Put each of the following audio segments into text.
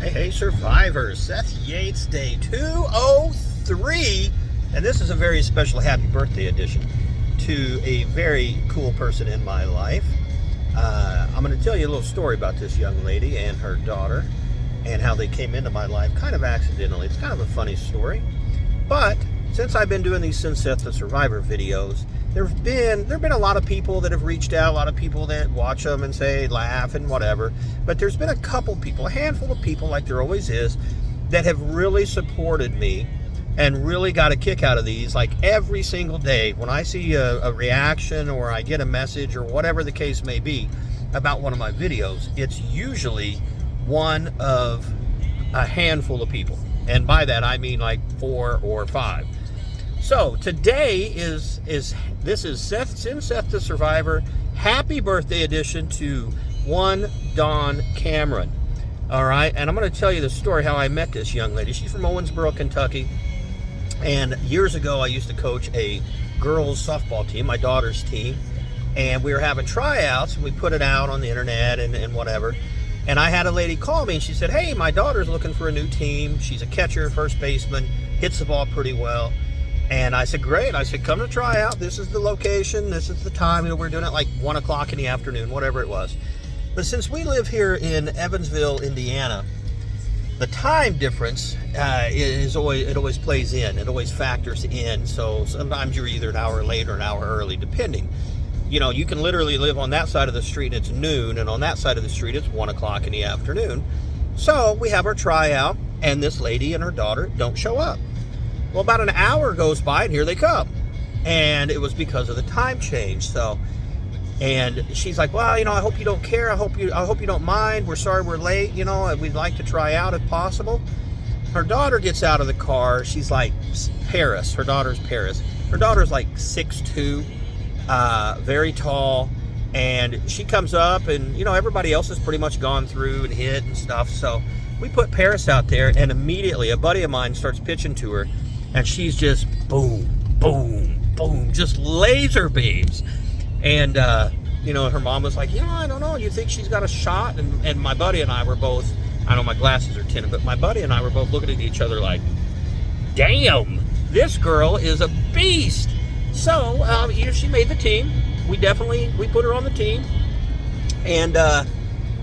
Hey, survivors. Seth Yates, day 203. And this is a very special happy birthday edition to a very cool person in my life. I'm going to tell you a little story about this young lady and her daughter and how they came into my life kind of accidentally. It's kind of a funny story. But since I've been doing these Since Seth the Survivor videos, there have been a lot of people that have reached out, a lot of people that watch them and say, laugh and whatever. But there's been a couple people, a handful of people, like there always is, that have really supported me and really got a kick out of these. Like every single day when I see a reaction or I get a message or whatever the case may be about one of my videos, it's usually one of a handful of people. And by that I mean like 4 or 5. So today is Since Seth the Survivor happy birthday edition to one Dawn Cameron. All right, and I'm going to tell you the story how I met this young lady. She's from Owensboro, Kentucky, and years ago I used to coach a girls softball team, my daughter's team, and we were having tryouts and we put it out on the internet and whatever. And I had a lady call me and she said, hey, my daughter's looking for a new team. She's a catcher, first baseman, hits the ball pretty well. And I said, great. I said, come to try out. This is the location. This is the time. You know, we're doing it like 1 o'clock in the afternoon, whatever it was. But since we live here in Evansville, Indiana, the time difference always plays in. It always factors in. So sometimes you're either an hour late or an hour early, depending. You know, you can literally live on that side of the street and it's noon, and on that side of the street it's 1 o'clock in the afternoon. So we have our tryout, and this lady and her daughter don't show up. Well, about an hour goes by, and here they come. And it was because of the time change. So, and she's like, well, you know, I hope you don't care. I hope you don't mind. We're sorry we're late. You know, we'd like to try out if possible. Her daughter gets out of the car. She's like Paris. Her daughter's Paris. Her daughter's like 6'2", very tall. And she comes up, and, you know, everybody else has pretty much gone through and hit and stuff. So we put Paris out there, and immediately a buddy of mine starts pitching to her. And she's just boom, boom, boom, just laser beams. And, you know, her mom was like, you know, I don't know. You think she's got a shot? And my buddy and I were both, I know my glasses are tinted, but my buddy and I were both looking at each other like, damn, this girl is a beast. So, she made the team. We put her on the team. And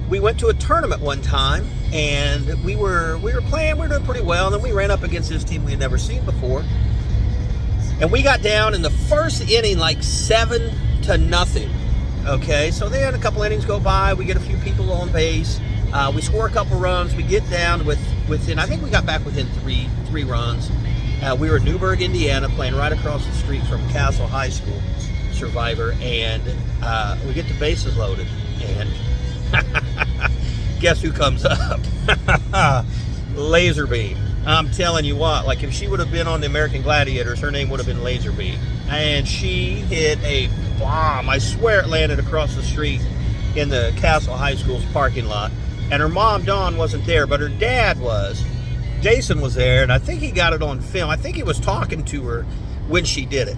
we went to a tournament one time. And we were playing, we were doing pretty well, and then we ran up against this team we had never seen before. And we got down in the first inning like 7-0. Okay, so then a couple innings go by, we get a few people on base, we score a couple runs, we get down within, I think we got back within three runs. We were in Newburgh, Indiana, playing right across the street from Castle High School, Survivor, and we get the bases loaded, and guess who comes up? Laserbeam. I'm telling you what, like if she would have been on the American Gladiators, her name would have been Laserbeam. And she hit a bomb. I swear it landed across the street in the Castle High School's parking lot. And her mom, Dawn, wasn't there, but her dad was. Jason was there, and I think he got it on film. I think he was talking to her when she did it.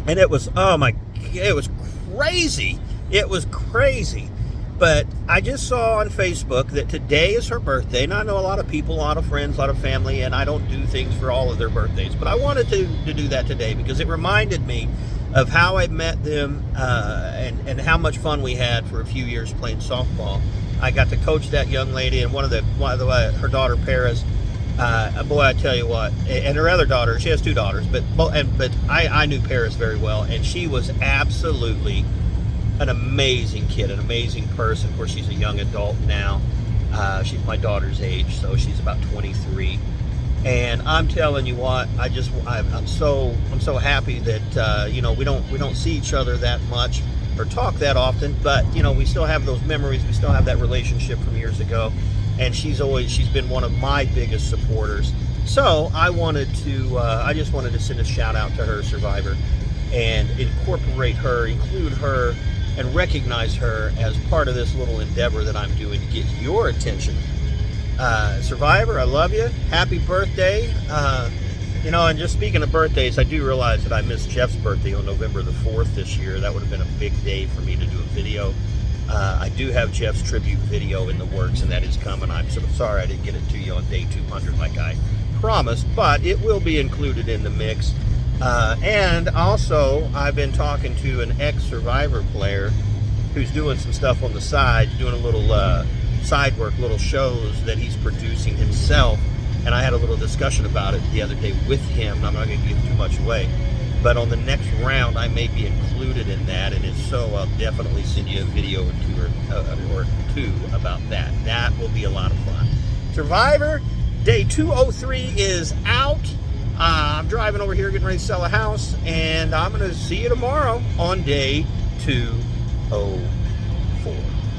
And it was, it was crazy. It was crazy. But I just saw on Facebook that today is her birthday, and I know a lot of people, a lot of friends, a lot of family, and I don't do things for all of their birthdays. But I wanted to do that today because it reminded me of how I met them and how much fun we had for a few years playing softball. I got to coach that young lady, and her daughter Paris. Boy, I tell you what, and her other daughter, she has 2 daughters, but I knew Paris very well, and she was absolutely an amazing kid, an amazing person. Of course, she's a young adult now. She's my daughter's age, so she's about 23. And I'm telling you what, I'm so happy that you know, we don't see each other that much or talk that often, but you know, we still have those memories. We still have that relationship from years ago. And she's been one of my biggest supporters. So I just wanted to send a shout out to her, Survivor, and include her, and recognize her as part of this little endeavor that I'm doing to get your attention. Survivor, I love you. Happy birthday. You know, and just speaking of birthdays, I do realize that I missed Jeff's birthday on November the 4th this year. That would have been a big day for me to do a video. I do have Jeff's tribute video in the works, and that is coming. I'm sort of sorry I didn't get it to you on day 200 like I promised, but it will be included in the mix. And also, I've been talking to an ex-Survivor player who's doing some stuff on the side, doing a little side work, little shows that he's producing himself. And I had a little discussion about it the other day with him. I'm not going to give too much away. But on the next round, I may be included in that, and if so, I'll definitely send you a video or two about that. That will be a lot of fun. Survivor, day 203 is out. I'm driving over here, getting ready to sell a house, and I'm going to see you tomorrow on day 204.